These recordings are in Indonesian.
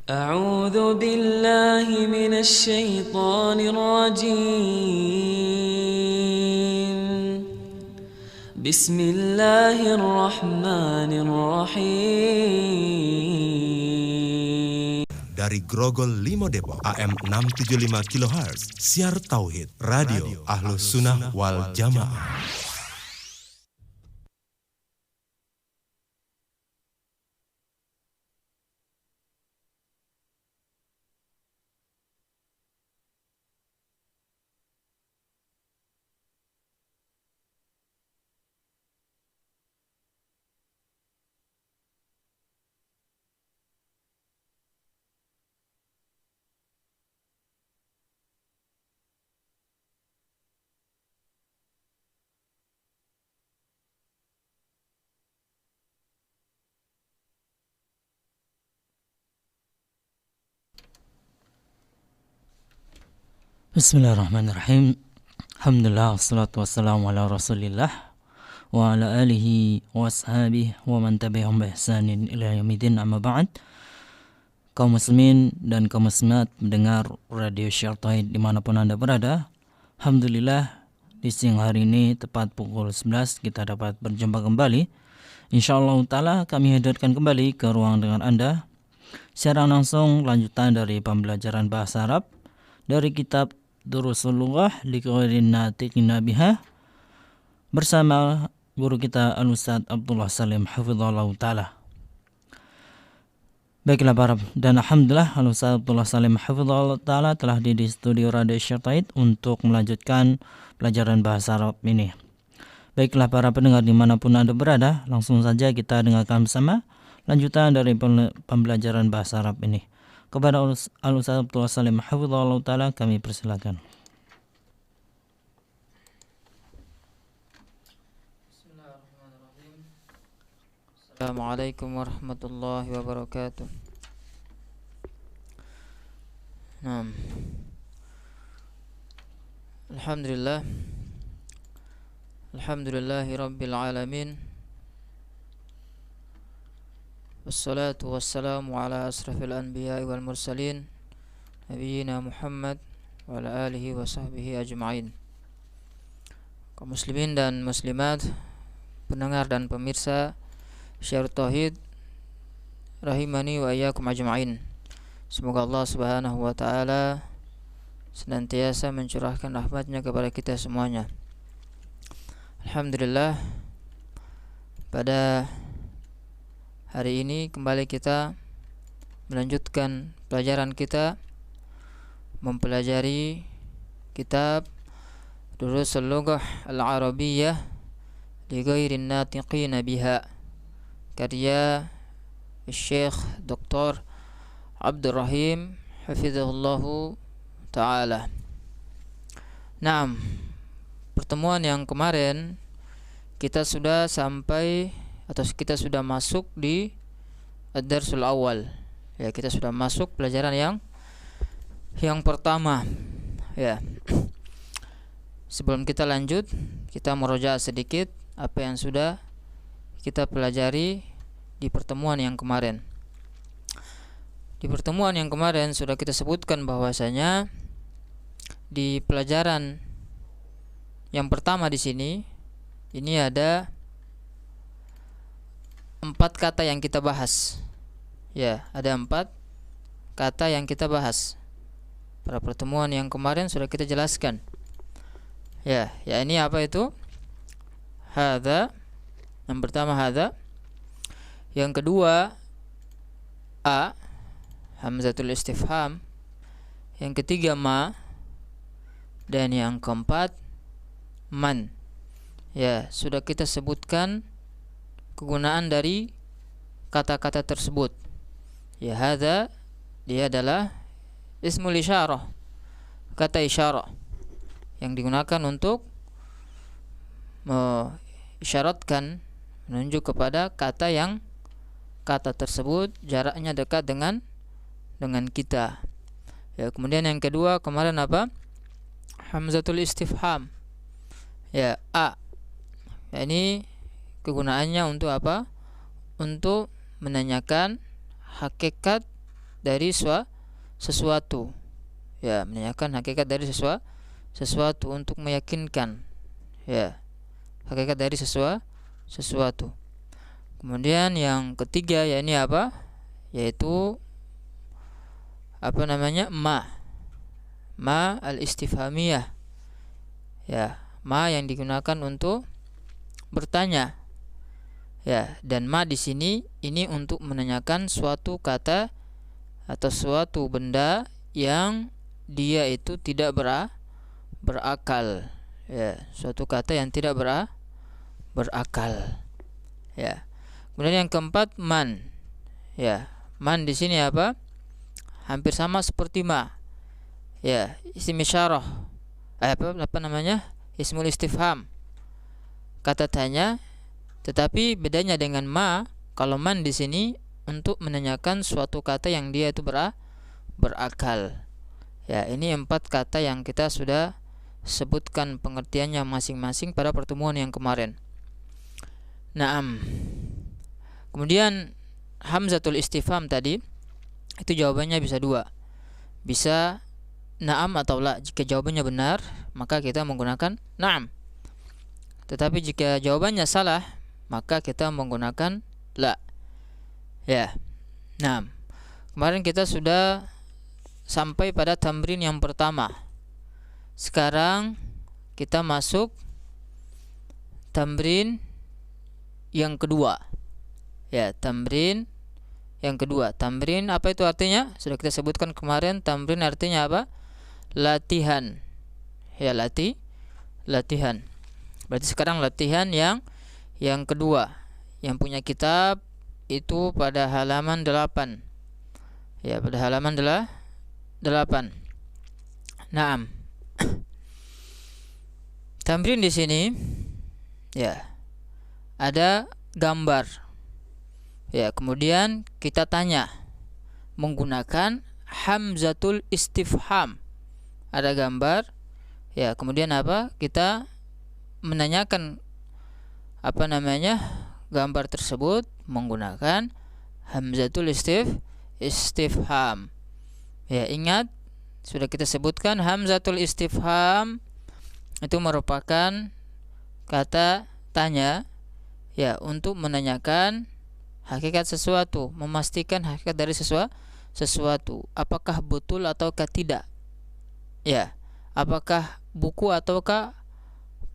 أعوذ بالله من الشيطان الرجيم. بسم الله الرحمن الرحيم. Dari Grogol Limo Depok, AM 675 kHz, Siar Tauhid, Radio Ahlus Sunnah wal Jamaah. Bismillahirrahmanirrahim. Alhamdulillah, wassalatu wassalamu ala rasulillah wa ala alihi wa ashabihi wa man tabi'ahum bi ihsanin ila yaumidin, amma ba'd. Kaum muslimin dan kaum muslimat mendengar Radio Siar Tauhid dimanapun Anda berada, alhamdulillah di siang hari ini tepat pukul 11 kita dapat berjumpa kembali. Insyaallah ta'ala kami hadirkan kembali ke ruang dengan Anda secara langsung lanjutan dari pembelajaran bahasa Arab dari kitab Durusul Lughah lighairin natiqina biha bersama guru kita Al-Ustaz Abdullah Salim hafizahullah taala. Baiklah para, dan alhamdulillah Al-Ustaz Abdullah Salim hafizahullah taala telah di studio Radio Siar Tauhid untuk melanjutkan pelajaran bahasa Arab ini. Baiklah para pendengar dimanapun Anda berada, langsung saja kita dengarkan bersama lanjutan dari pembelajaran bahasa Arab ini. Kepada Al-Ustaz Abdullah Salim hafizahullah taala kami persilakan. Bismillahirrahmanirrahim. Assalamualaikum warahmatullahi wabarakatuh. Naam. Alhamdulillah. Alhamdulillahi rabbil alamin. Wassalatu wassalamu ala asrafil anbiya'i wal mursalin Nabiyyina Muhammad wa ala alihi wa sahbihi ajma'in. Kaum muslimin dan muslimat, pendengar dan pemirsa Siar Tauhid rahimani wa iyyakum ajma'in. Semoga Allah Subhanahu wa taala senantiasa mencurahkan rahmat-Nya kepada kita semuanya. Alhamdulillah, pada hari ini kembali kita melanjutkan pelajaran kita mempelajari kitab Durusul Lughah Al-Arabiyyah lighairin natiqina biha karya Syekh Dr. Abdul Rahim hafizahullahu taala. Naam, pertemuan yang kemarin kita sudah sampai atau kita sudah masuk di ad-darsul awal. Ya, kita sudah masuk pelajaran yang pertama. Ya. Sebelum kita lanjut, kita murojaah sedikit apa yang sudah kita pelajari di pertemuan yang kemarin. Di pertemuan yang kemarin sudah kita sebutkan bahwasanya di pelajaran yang pertama di sini ini ada 4 kata yang kita bahas. Ya, ada 4 kata yang kita bahas. Pada pertemuan yang kemarin sudah kita jelaskan. Ya, ini apa itu? Hadza. Yang pertama hadza. Yang kedua a, hamzatul istifham. Yang ketiga ma. Dan yang keempat man. Ya, sudah kita sebutkan kegunaan dari kata-kata tersebut. Ya, hadza dia adalah ismul isyarah, kata isyarah yang digunakan untuk mengisyaratkan, menunjuk kepada kata yang kata tersebut jaraknya dekat dengan kita. Ya, kemudian yang kedua kemarin apa? Hamzatul istifham. Ya, a. Ya, ini kegunaannya untuk apa? Untuk menanyakan hakikat dari sesuatu. Ya, menanyakan hakikat dari sesuatu untuk meyakinkan, ya, hakikat dari sesuatu. Kemudian yang ketiga, ya, ini apa? Yaitu ma al-istifhamiyah. Ya, ma yang digunakan untuk bertanya. Ya, dan ma di sini ini untuk menanyakan suatu kata atau suatu benda yang dia itu tidak berakal. Ya, suatu kata yang tidak berakal. Ya. Kemudian yang keempat, man. Ya, man di sini apa? Hampir sama seperti ma. Ya, isim isyarah. Apa namanya? Ismul istifham. Kata tanya, tetapi bedanya dengan ma, kalau man di sini untuk menanyakan suatu kata yang dia itu berakal. Ya, ini 4 kata yang kita sudah sebutkan pengertiannya masing-masing pada pertemuan yang kemarin. Naam. Kemudian hamzatul istifham tadi itu jawabannya bisa 2. Bisa na'am atau la. Jika jawabannya benar, maka kita menggunakan na'am. Tetapi jika jawabannya salah, maka kita menggunakan la. Ya. Na'am. Kemarin kita sudah sampai pada tamrin yang pertama. Sekarang kita masuk tamrin yang kedua. Ya, tamrin yang kedua. Tamrin apa itu artinya? Sudah kita sebutkan kemarin. Tamrin artinya apa? Latihan. Ya, latihan. Berarti sekarang latihan yang kedua. Yang punya kitab itu pada halaman 8. Ya, pada halaman 8. Naam. Tamrin di sini ya ada gambar. Ya, kemudian kita tanya menggunakan hamzatul istifham. Ada gambar. Ya, kemudian apa? Kita menanyakan gambar tersebut menggunakan hamzatul istifham. Ya, ingat sudah kita sebutkan hamzatul istifham itu merupakan kata tanya, ya, untuk menanyakan hakikat sesuatu, memastikan hakikat dari sesuatu, apakah betul ataukah tidak. Ya, apakah buku ataukah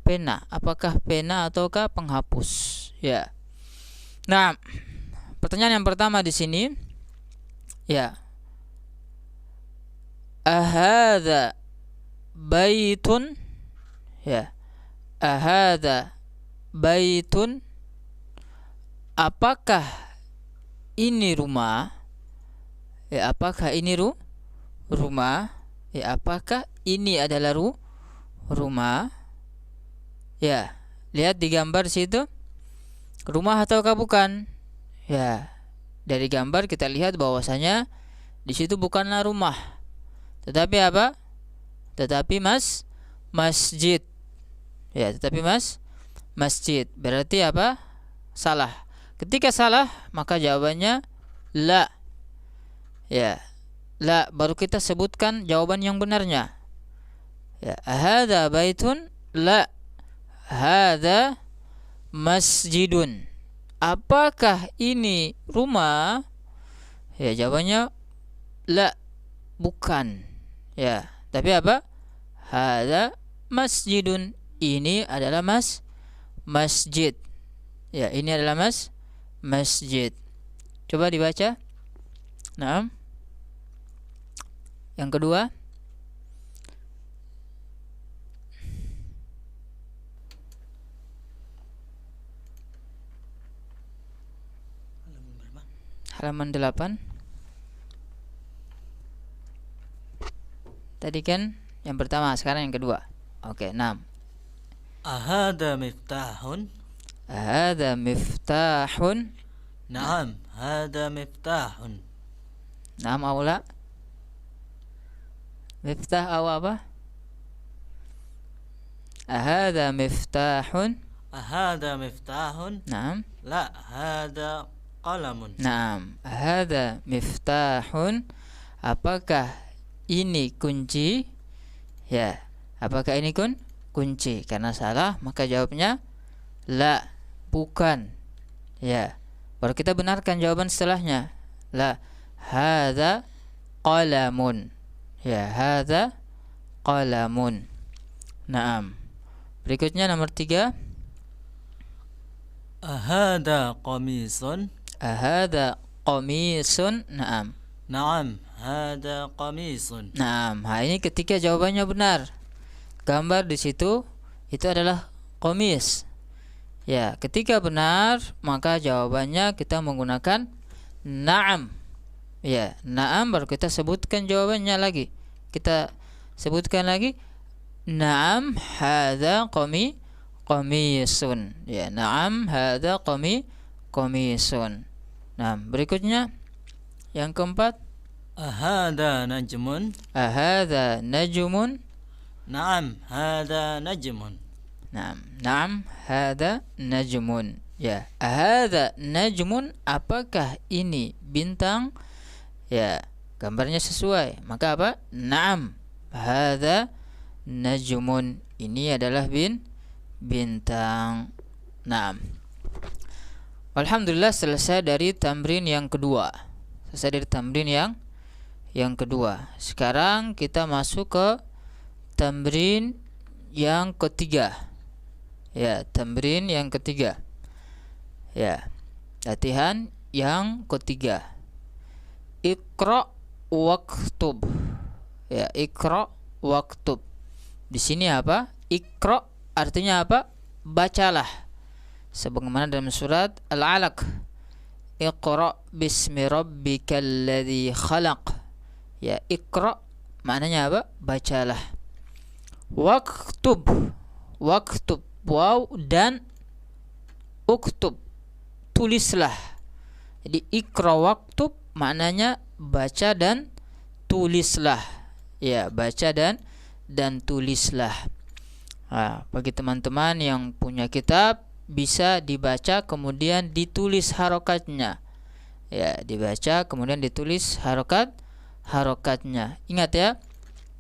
pena, apakah pena ataukah penghapus. Ya. Nah, pertanyaan yang pertama di sini, ya, ahadza baitun. Ya, ahadza baitun, apakah ini rumah? Ya, apakah ini rumah? Ya, apakah ini adalah rumah? Ya, lihat di gambar situ, rumah ataukah bukan? Ya, dari gambar kita lihat bahwasanya di situ bukanlah rumah, tetapi apa? Tetapi masjid. Ya, tetapi masjid. Berarti apa? Salah. Ketika salah, maka jawabannya la. Ya, la, baru kita sebutkan jawaban yang benarnya. Ya, hadza baitun, la, hadza masjidun. Apakah ini rumah? Ya, jawabannya la, bukan. Ya, tapi apa? Hadza masjidun, ini adalah masjid. Ya, ini adalah masjid. Coba dibaca. Nah, yang kedua, halaman 8. Tadi kan yang pertama, sekarang yang kedua. Oke, 6. Ahada miftahun. Hadza miftahun. Naam, hada miftahun. Naam aula. Miftah aw apa? Ahadza miftahun. Ahada miftahun. Naam. La, hada qalamun. Naam, hadza miftahun. Apakah ini kunci? Ya, apakah ini kunci? Karena salah maka jawabnya la, bukan. Ya, baru kita benarkan jawaban setelahnya. La, hadza qalamun. Ya, hadza qalamun. Naam. Berikutnya nomor 3. Ahada qamisun. Ahadza qamisun. Naam. Naam, hada qamisun. Naam. Ini ketika jawabannya benar. Gambar di situ itu adalah qamis. Ya, ketika benar maka jawabannya kita menggunakan na'am. Ya, na'am baru kita sebutkan jawabannya lagi. Kita sebutkan lagi, na'am hadza qamisun. Ya, na'am hadza qamisun. Nah, berikutnya yang keempat, Ahada najmun. ahadza najmun. Naam, hada najmun. Naam, hadza najmun. Ya, hadza najmun, apakah ini bintang? Ya, gambarnya sesuai. Maka apa? Naam, hadza najmun. Ini adalah bintang. Naam. Alhamdulillah selesai dari tamrin yang kedua. Yang kedua. Sekarang kita masuk ke tamrin yang ketiga. Ya, tamrin yang ketiga. Ya, latihan yang ketiga. Iqra waktub. Ya, iqra waktub. Di sini apa? Iqra artinya apa? Bacalah. Sebagaimana dalam surat Al-Alaq. Iqra bismi rabbikal ladzi khalaq. Ya, iqra maknanya apa? Bacalah. Waktub. Waktub, waw dan uktub, tulislah. Jadi iqra waktub maknanya baca dan tulislah. Ya, baca dan tulislah. Nah, bagi teman-teman yang punya kitab bisa dibaca kemudian ditulis harokatnya. Ya, dibaca kemudian ditulis harokatnya. Ingat ya,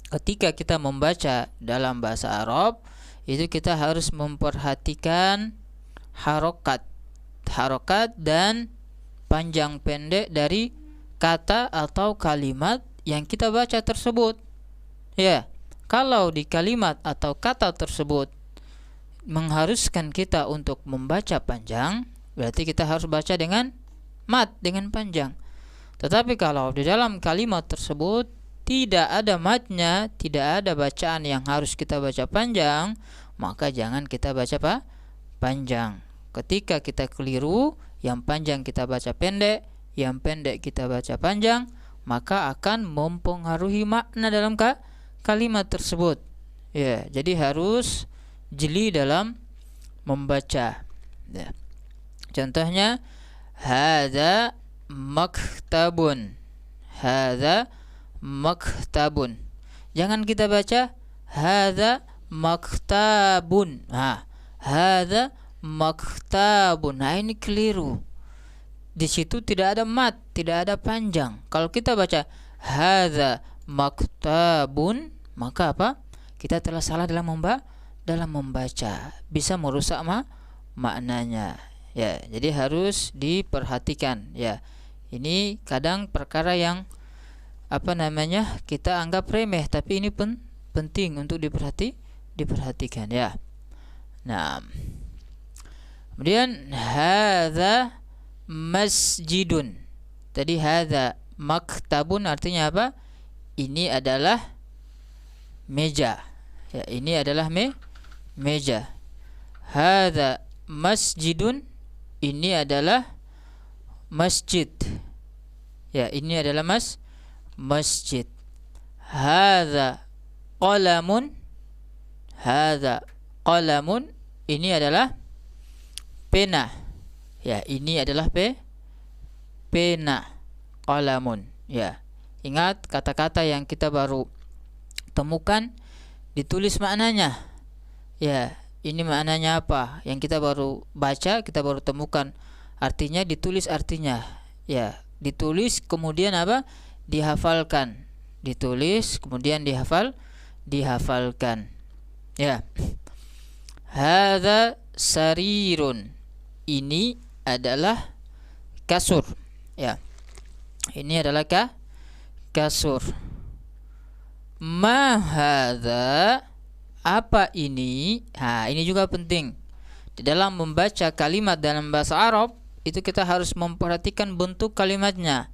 ketika kita membaca dalam bahasa Arab itu kita harus memperhatikan harokat dan panjang pendek dari kata atau kalimat yang kita baca tersebut. Ya, kalau di kalimat atau kata tersebut mengharuskan kita untuk membaca panjang, berarti kita harus baca dengan mat, dengan panjang. Tetapi kalau di dalam kalimat tersebut tidak ada matnya, tidak ada bacaan yang harus kita baca panjang, maka jangan kita baca panjang. Ketika kita keliru, yang panjang kita baca pendek, yang pendek kita baca panjang, maka akan mempengaruhi makna dalam kalimat tersebut. Ya, jadi harus jeli dalam membaca. Ya. Contohnya, hadza maktabun. Hadza maktabun. Jangan kita baca hadza maktabun. Hadza maktabun. Nah, ini keliru. Di situ tidak ada mat, tidak ada panjang. Kalau kita baca hadza maktabun, maka apa? Kita telah salah dalam membaca, bisa merusak maknanya. Ya, jadi harus diperhatikan. Ya, ini kadang perkara yang kita anggap remeh, tapi ini pun penting untuk diperhatikan. Ya. Nah, kemudian hadza masjidun. Tadi hadza maktabun artinya apa? Ini adalah meja. Ya, ini adalah meja. Hadza masjidun, ini adalah masjid. Ya, ini adalah masjid. Hadza qalamun. Hadza qalamun, ini adalah pena. Ya, ini adalah pena. Qalamun. Ya. Ingat kata-kata yang kita baru temukan, ditulis maknanya. Ya, ini maknanya apa? Yang kita baru baca, kita baru temukan Artinya ditulis artinya. Ya, ditulis kemudian apa? Dihafalkan. Ditulis kemudian dihafalkan. Ya. Hadza sarirun. Ini adalah kasur. Ya. Ini adalah kasur. Ma hadza, apa ini? Ini juga penting. Di dalam membaca kalimat dalam bahasa Arab itu kita harus memperhatikan bentuk kalimatnya.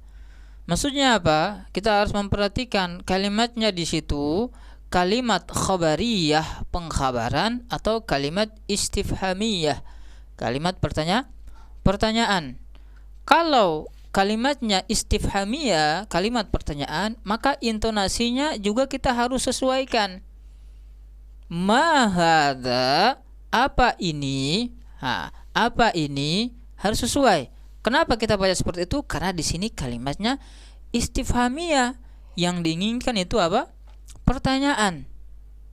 Maksudnya apa? Kita harus memperhatikan kalimatnya di situ kalimat khabariyah, pengkhabaran, atau kalimat istifhamiyah, kalimat pertanyaan. Kalau kalimatnya istifhamiyah, kalimat pertanyaan, maka intonasinya juga kita harus sesuaikan. Ma hadza, apa ini? Apa ini harus sesuai. Kenapa kita baca seperti itu? Karena di sini kalimatnya istifhamiyah, yang diinginkan itu apa? Pertanyaan.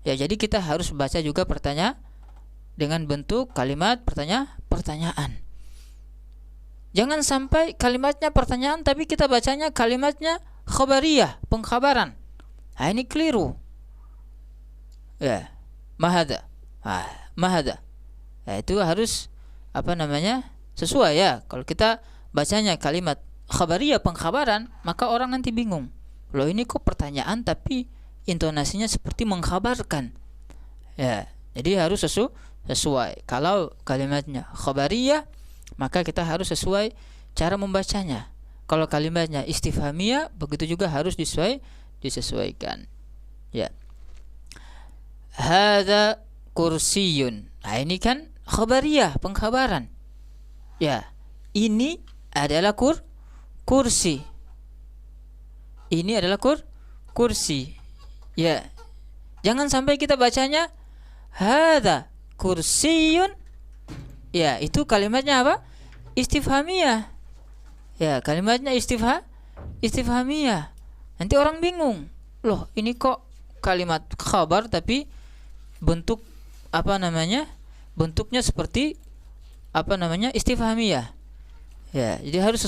Ya, jadi kita harus baca juga pertanyaan dengan bentuk kalimat pertanyaan. Jangan sampai kalimatnya pertanyaan tapi kita bacanya kalimatnya khabariyah, pengkhabaran. Ini keliru. Ya, mahada. Mahada. Itu harus sesuai ya. Kalau kita bacanya kalimat khabariyah, pengkhabaran, maka orang nanti bingung. Loh, ini kok pertanyaan tapi intonasinya seperti mengkhabarkan. Ya, jadi harus sesuai. Kalau kalimatnya khabariyah, maka kita harus sesuai cara membacanya. Kalau kalimatnya istifhamiyah, begitu juga harus disesuaikan. Ya. Hadza kursiyun. Ini kan khabariyah, pengkhabaran. Ya, ini adalah kursi. Ini adalah kursi. Ya. Jangan sampai kita bacanya hadza kursiyun. Ya, itu kalimatnya apa? Istifhamiyah. Ya, kalimatnya istifhamiyah. Nanti orang bingung. Loh, ini kok kalimat khabar tapi bentuk bentuknya seperti istifhamiyah. Ya, jadi harus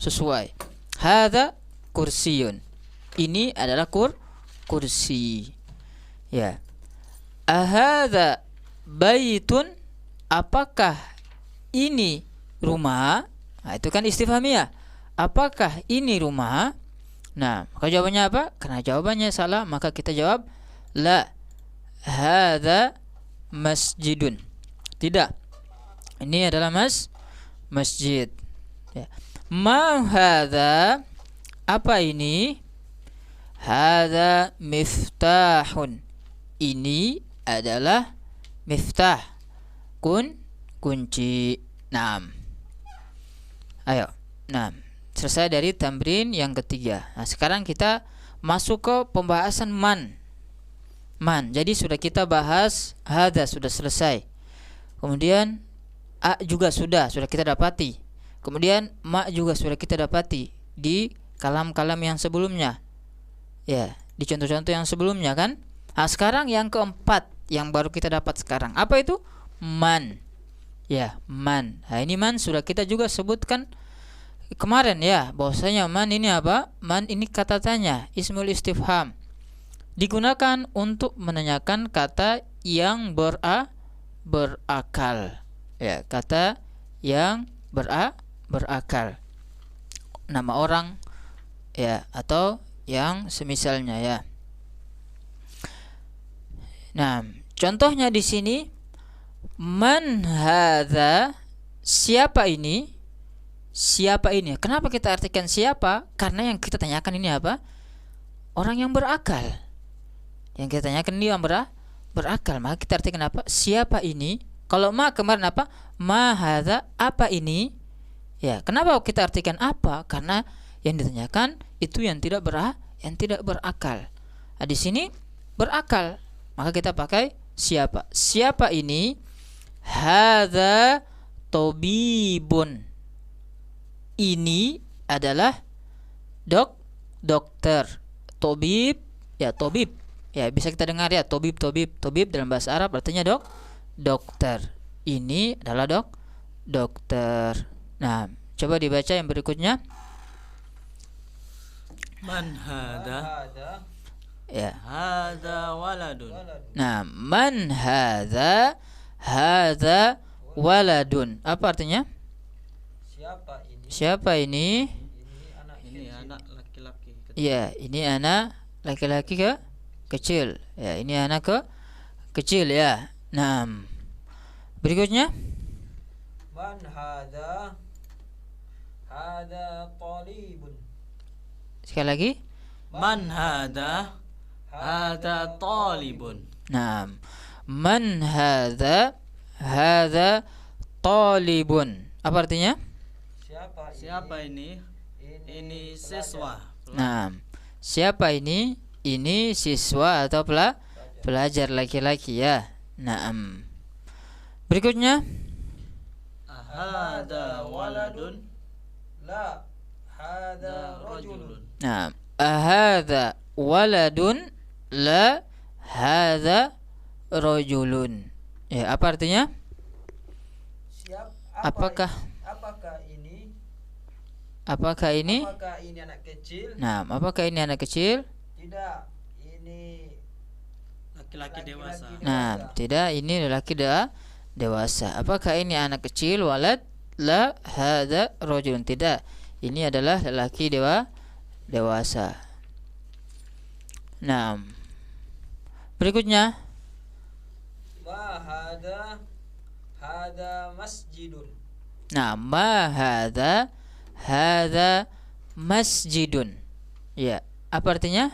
sesuai. Hadza kursiyun. Ini adalah kursi. Ya. Ahadza baitun, apakah ini rumah? Itu kan istifhamiyah. Apakah ini rumah? Nah, maka jawabannya apa? Karena jawabannya salah, maka kita jawab la. Hadza masjidun. Tidak. Ini adalah masjid. Ya. Ma hadza, apa ini? Hadza miftahun. Ini adalah miftah, kunci. Ayo. Selesai dari tamrin yang ketiga. Nah, sekarang kita masuk ke pembahasan man. Jadi sudah kita bahas hadza, sudah selesai. Kemudian a juga sudah kita dapati. Kemudian ma juga sudah kita dapati di kalam-kalam yang sebelumnya. Ya, di contoh-contoh yang sebelumnya kan? Nah, sekarang yang keempat yang baru kita dapat sekarang. Apa itu? Man. Ya, man. Nah, ini man sudah kita juga sebutkan kemarin ya, bahwasanya man ini apa? Man ini kata tanya, ismul istifham. Digunakan untuk menanyakan kata yang berakal. Ya, kata yang berakal. Nama orang ya, atau yang semisalnya ya. Nah, contohnya di sini man hadza, siapa ini? Siapa ini? Kenapa kita artikan siapa? Karena yang kita tanyakan ini apa? Orang yang berakal. Yang kita tanyakan ini yang berakal. Maka kita artikan apa? Siapa ini? Kalau ma kemarin apa? Ma hadza, apa ini? Ya, kenapa kita artikan apa? Karena yang ditanyakan itu yang tidak berakal. Nah, di sini berakal. Maka kita pakai siapa? Siapa ini? Hadza tabibun. Ini adalah dokter. Tabib, ya tabib. Ya, bisa kita dengar ya, tabib. Tabib dalam bahasa Arab artinya dokter. Ini adalah dokter. Nah, coba dibaca yang berikutnya. Man hada? Ya. Hada waladun. Nah, man hadza? Hadza waladun. Apa artinya? Siapa ini? Ini anak laki-laki. Ya, ini anak laki-laki kecil. Ya, ini anak kecil ya. Nah, berikutnya. Man hadza? Hadza talibun. Sekali lagi. Man hada? Hada talibun. Nah, man hadza? Hadza talibun. Apa artinya? Siapa ini? Ini siswa. Nah, siapa ini? Ini siswa atau pelajar laki-laki ya. Nah, berikutnya. Hada waladun? La, hadza rajulun. Nah, ahadza waladun? La, hadza rajulun. Ya, apa artinya? Apakah ini? Apakah ini? Apakah ini anak kecil? Nah, apakah ini anak kecil? Tidak, ini Laki-laki dewasa. Nah, tidak, ini lelaki dewasa. Apakah ini anak kecil? Walad? La, hadza rajulun. Tidak, ini adalah lelaki dewasa. Nah, berikutnya. Ma hadza? Hadza masjidun. Nah, ma hadza? Hadza masjidun. Ya, apa artinya?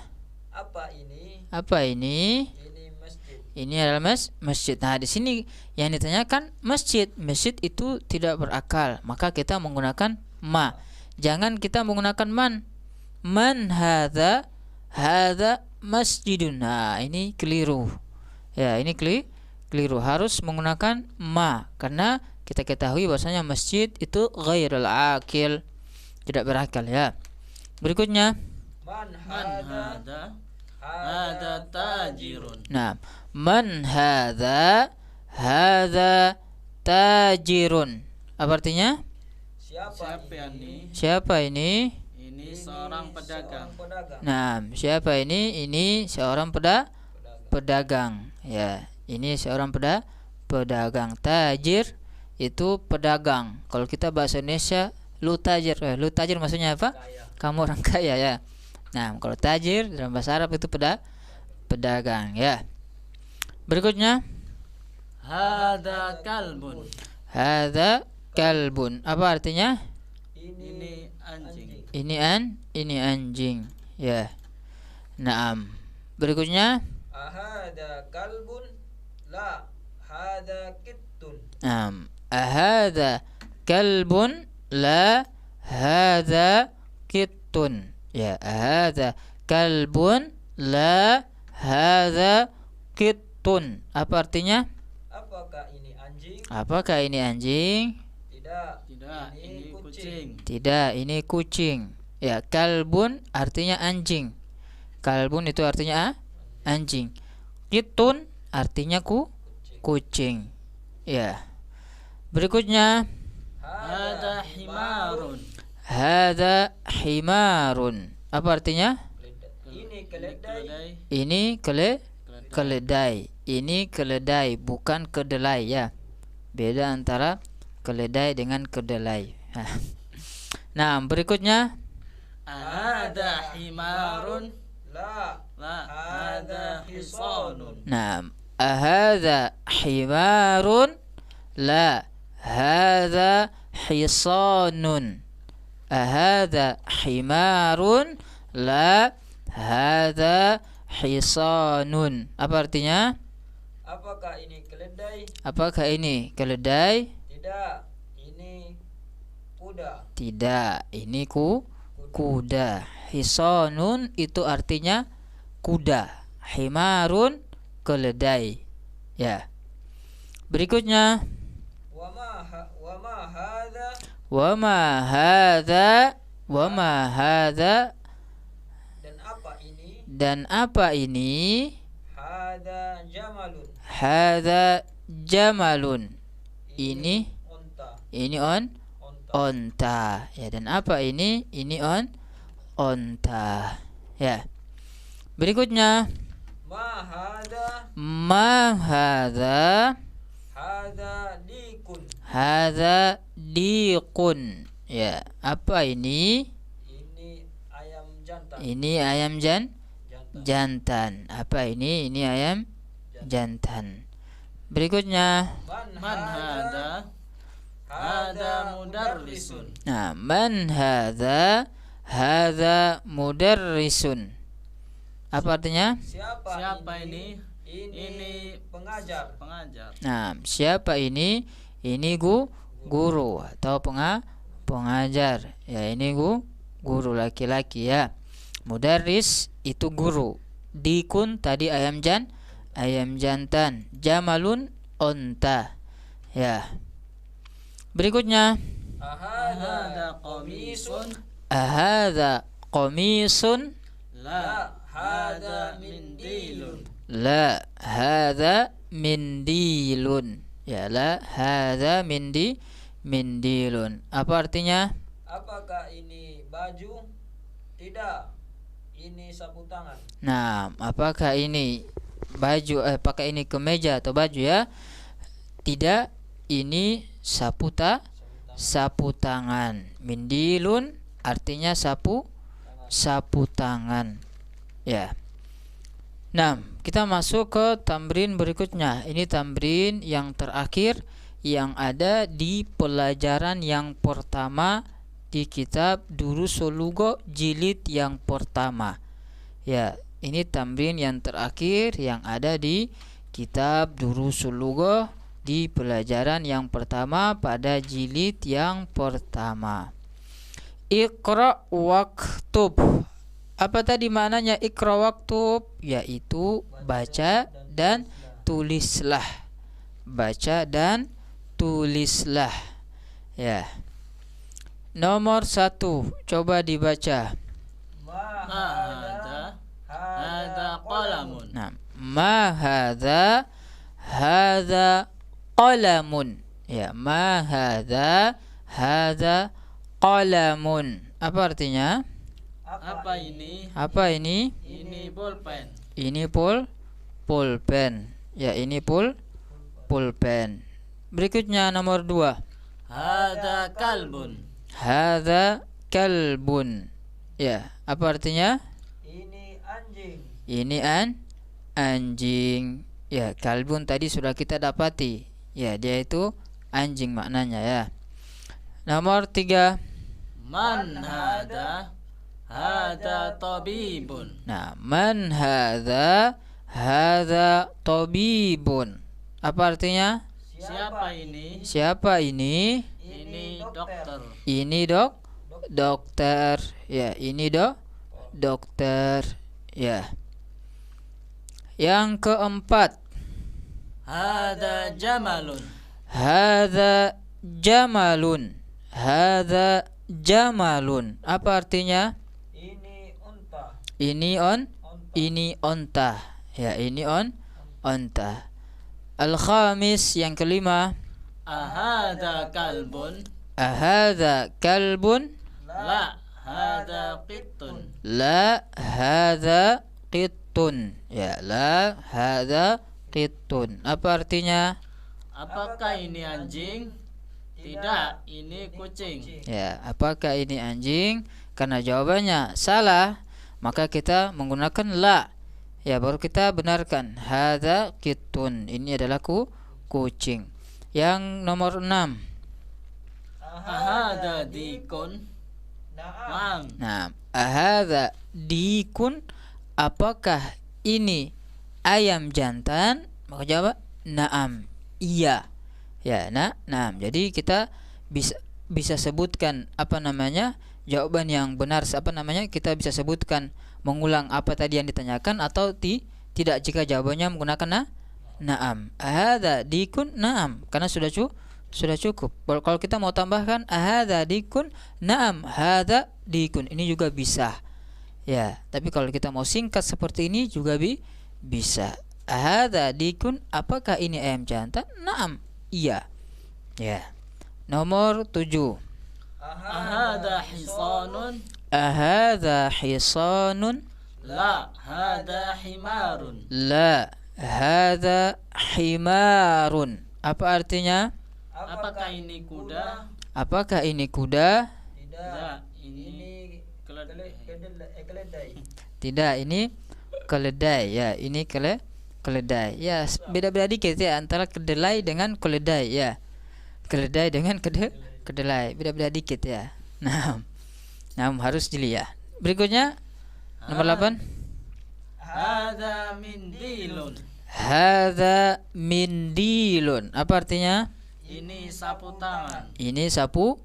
Apa ini? Apa ini? Ini masjid. Ini adalah masjid. Nah, di sini yang ditanyakan masjid. Masjid itu tidak berakal, maka kita menggunakan ma. Jangan kita menggunakan man. Man hadza? Hadza masjidun. Nah, ini keliru. Ya, ini keliru. Harus menggunakan ma, karena kita ketahui bahwasanya masjid itu ghairul akil, tidak berakal ya. Berikutnya. Man Man hadza? hada? Hada tajirun. Nah, man hadza? Hadza tajirun. Apa artinya? Siapa ini? Siapa ini? Ini seorang pedagang. Nah, siapa ini? Ini seorang pedagang. Ya, ini seorang pedagang. Tajir itu pedagang. Kalau kita bahasa Indonesia, lu tajir. Lu tajir maksudnya apa? Kamu orang kaya ya. Nah, kalau tajir dalam bahasa Arab itu pedagang ya. Berikutnya. Hada kalbun. Hadza kalbun. Apa artinya? Ini anjing. Ini anjing. Ya. Naam. Berikutnya. Ahada kalbun? La, hada kittun. Naam. Ahadza kalbun? La, hadza kittun. Ya, ahadza kalbun? La, hadza kittun. Apa artinya? Apakah ini anjing? Apakah ini anjing? Tidak. Tidak, ini kucing. Tidak, ini kucing. Ya, kalbun artinya anjing. Kalbun itu artinya anjing. Kitun artinya kucing. Ya. Berikutnya. Hada himarun. Hadza himarun. Apa artinya? Ini keledai. Ini keledai. Ini keledai, bukan kedelai ya. Beda antara keledai dengan kedelai. Nah, berikutnya. Hada himarun. La, La, hada hisanun. Nah, ahadza himarun? La, hadza hisanun. Ahadza himarun? La, hadza hisanun. Apa artinya? Apakah ini keledai? Apakah ini keledai? Tidak, ini kuda. Tidak, ini kuda. Hisanun itu artinya kuda. Himarun keledai. Ya. Berikutnya. Wama hadza? Wama hadza? Dan apa ini? Hadza Jamalun. Hadza jamalun. Ini Unta. ini onta. Ya, dan apa ini? Ini onta. Ya. Berikutnya, Ma hadza ma hadza hadza dikun. hadza diqun. Ya, apa ini? Ini ayam jantan. Ini ayam Jantan. jantan. Apa ini? Ini ayam jantan. Berikutnya, Man hadza hadza mudarrisun. nah, man hadza mudarrisun. Apa artinya? Siapa ini? Ini pengajar. Nah, siapa ini? Ini guru atau pengajar. Ya, ini guru laki-laki ya. Mudarris itu guru. Dikun tadi ayam jantan. Jamalun onta. Ya. Berikutnya, Ahadza qamisun. ahadza qamisun. La hadza mindilun. La hadza mindilun. Ya, la hadza mindilun. Apa artinya? Apakah ini baju? Tidak. Ini sapu tangan. Nah, apakah ini baju? Apakah ini kemeja atau baju ya? Tidak, ini sapu tangan. Mindilun artinya sapu tangan. Ya. Nah, kita masuk ke tamrin berikutnya. Ini tamrin yang terakhir yang ada di pelajaran yang pertama di kitab Durusul Lugha jilid yang pertama. Ya, ini tamrin yang terakhir yang ada di kitab Durusul Lugha di pelajaran yang pertama pada jilid yang pertama. Iqra waktub. Apa tadi maknanya iqra waktub? Yaitu baca dan tulislah. Baca dan tulislah. Ya. Nomor 1, coba dibaca. Ma hadza qalamun. Nah, ma hadza qalamun. Ya, ma hadza qalamun. Apa artinya? Apa ini? Apa ini? Ini pulpen. Ini pulpen. Ya, ini pulpen. Berikutnya nomor 2. Hadza kalbun. Hadza kalbun. Ya, apa artinya? Ini anjing. Ini anjing. Ya, kalbun tadi sudah kita dapati. Ya, dia itu anjing maknanya ya. Nomor 3. Man hadza tabibun. Nah, man hadza tabibun. Apa artinya? Siapa ini? Siapa ini? Ini dokter. Ini dokter. Ya, ini dokter. Ya. Yang keempat, Hadza jamalun. hadza jamalun. Hadza jamalun. Apa artinya? Ini unta. Ini onta. Ya, ini onta. Al-khamis, yang kelima. Ahadza kalbun. Ahadza kalbun. La hadza qittun. La hadza qittun. Ya, la hadza qittun. Apa artinya? Apakah ini anjing? Tidak, ini kucing. Ya, apakah ini anjing? Karena jawabannya salah, maka kita menggunakan la. Ya, baru kita benarkan. Hadza qittun. Ini adalah kucing. Yang nomor 6. Ahadza dikun. Naam. Nah, ahadza dikun. Apakah ini ayam jantan? Maka jawab na'am. Iya. Ya, na'am. Jadi kita bisa sebutkan apa namanya? Jawaban yang benar apa namanya? Kita bisa sebutkan mengulang apa tadi yang ditanyakan atau tidak jika jawabannya menggunakan na'am. Ahadza dikun na'am. Karena sudah cukup. Kalau kita mau tambahkan ahadza dikun na'am hadza dikun, ini juga bisa. Ya, tapi kalau kita mau singkat seperti ini juga bisa. Ahadza dikun, apakah ini ayam jantan? Na'am. Iya. Ya. Nomor 7. Ahada hisanun? Ahadha hisanun? La, hada himarun. La, hadha himarun. Apa artinya? Apakah ini kuda? Apakah ini kuda? Tidak, ini keledai. Tidak, ini keledai. Ya, ini keledai. Ya, beda-beda dikit ya antara kedelai dengan keledai ya. Keledai dengan kedelai, beda-beda dikit ya. Nah, harus dilihat. Berikutnya nomor 8. Hada mindilun. Hadza mindilun. Apa artinya? Ini sapu tangan. Ini sapu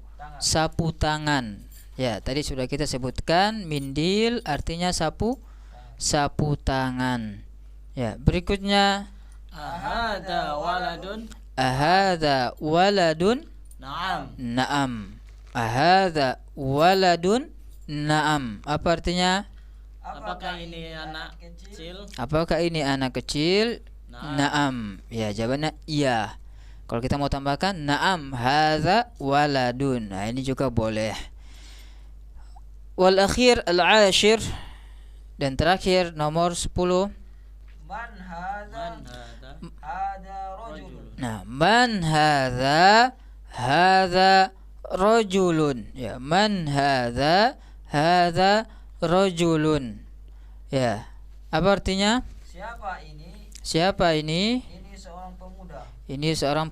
tangan. Ya, tadi sudah kita sebutkan mindil artinya sapu tangan. Ya, berikutnya Ahada waladun? ahadza waladun? Naam. Naam. Ahadza waladun? Naam. Apa artinya? Apakah ini anak kecil? Apakah ini anak kecil? Naam. Ya, jawabannya iya. Kalau kita mau tambahkan naam hadza waladun. Nah, ini juga boleh. Wal akhir al-ashir, dan terakhir nomor 10. Man hada rajulun. Nah, man hadza rajulun. Ya, man hadza rajulun. Ya. Apa artinya? Siapa ini? Ini seorang pemuda. Ini seorang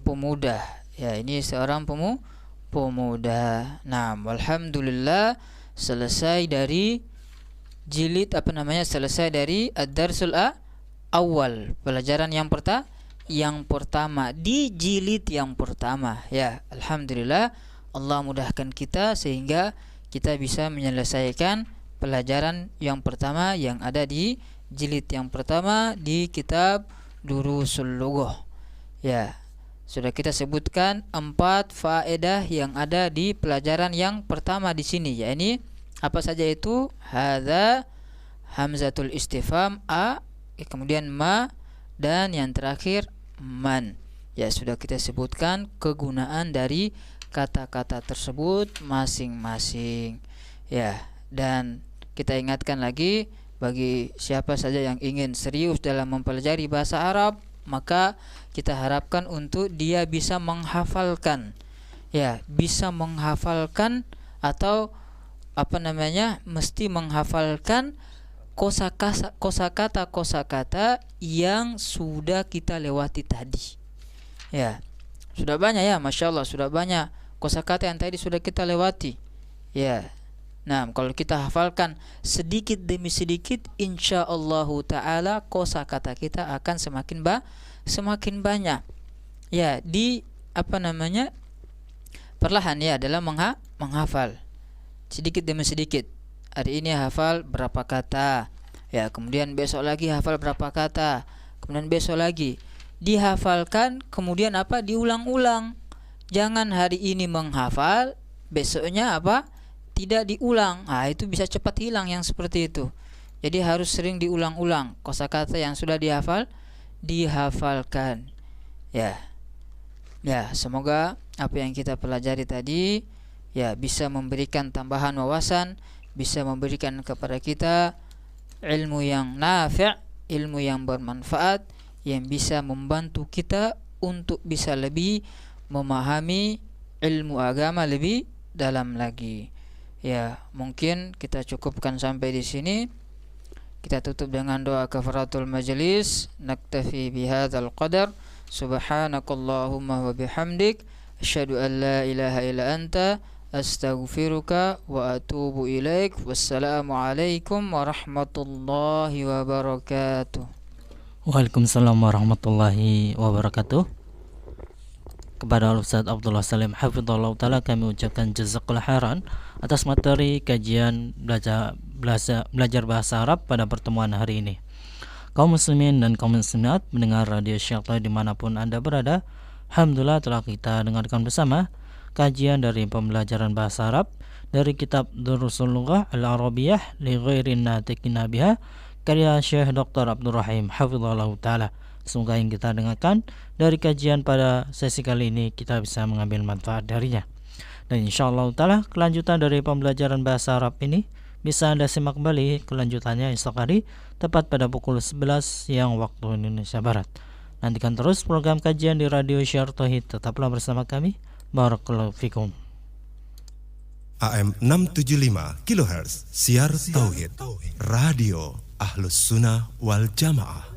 pemuda. Ya, ini seorang pemuda. Nah, alhamdulillah selesai dari jilid selesai dari ad-darsul awal, pelajaran yang pertama di jilid yang pertama. Ya, alhamdulillah Allah mudahkan kita sehingga kita bisa menyelesaikan pelajaran yang pertama yang ada di jilid yang pertama di kitab Durusul Lughah. Ya, sudah kita sebutkan 4 faedah yang ada di pelajaran yang pertama di sini, yakni apa saja itu? Hadza, hamzatul istifham a, kemudian ma, dan yang terakhir man. Ya, sudah kita sebutkan kegunaan dari kata-kata tersebut masing-masing. Ya, dan kita ingatkan lagi bagi siapa saja yang ingin serius dalam mempelajari bahasa Arab, maka kita harapkan untuk dia bisa menghafalkan. Ya, bisa menghafalkan atau mesti menghafalkan kosakata yang sudah kita lewati tadi. Ya, sudah banyak ya, Masya Allah, sudah banyak kosakata yang tadi sudah kita lewati. Ya, nah, kalau kita hafalkan sedikit demi sedikit, insyaallah taala kosakata kita akan semakin banyak. Ya, di perlahan ya dalam menghafal sedikit demi sedikit. Hari ini hafal berapa kata, ya, kemudian besok lagi hafal berapa kata, kemudian besok lagi dihafalkan, kemudian diulang-ulang. Jangan hari ini menghafal, besoknya tidak diulang. Nah, itu bisa cepat hilang yang seperti itu. Jadi harus sering diulang-ulang kosakata yang sudah dihafalkan. Ya, semoga apa yang kita pelajari tadi ya bisa memberikan tambahan wawasan, bisa memberikan kepada kita ilmu yang nafi', ilmu yang bermanfaat, yang bisa membantu kita untuk bisa lebih memahami ilmu agama lebih dalam lagi. Ya, mungkin kita cukupkan sampai di sini. Kita tutup dengan doa kafaratul majlis. Naktafi bihadzal qadar. Subhanakallahumma wa bihamdik, asyhadu an la ilaha illa anta, astaghfiruka wa atubu ilaik. Wassalamualaikum warahmatullahi wabarakatuh. Waalaikumsalam warahmatullahi wabarakatuh. Kepada Ustaz Abdullah Salim hafizallahu taala kami ucapkan jazakallahu khairan atas materi kajian belajar bahasa Arab pada pertemuan hari ini. Kaum muslimin dan kaum muslimat mendengar radio Syaitan dimanapun Anda berada, alhamdulillah telah kita dengarkan bersama kajian dari pembelajaran bahasa Arab dari kitab Durusul Lughah Al-Arabiyyah li ghairin natiqina biha karya Syekh Dr. Abdul Rahim hafizallahu taala. Semoga yang kita dengarkan dari kajian pada sesi kali ini kita bisa mengambil manfaat darinya. Dan insyaallah ta'ala kelanjutan dari pembelajaran bahasa Arab ini bisa Anda simak kembali kelanjutannya esok hari tepat pada pukul 11 siang waktu Indonesia Barat. Nantikan terus program kajian di Radio Syiar Tauhid. Tetaplah bersama kami. Barakallahu fikum. AM 675 kHz Siar Tauhid, Radio Ahlus Sunnah wal Jamaah.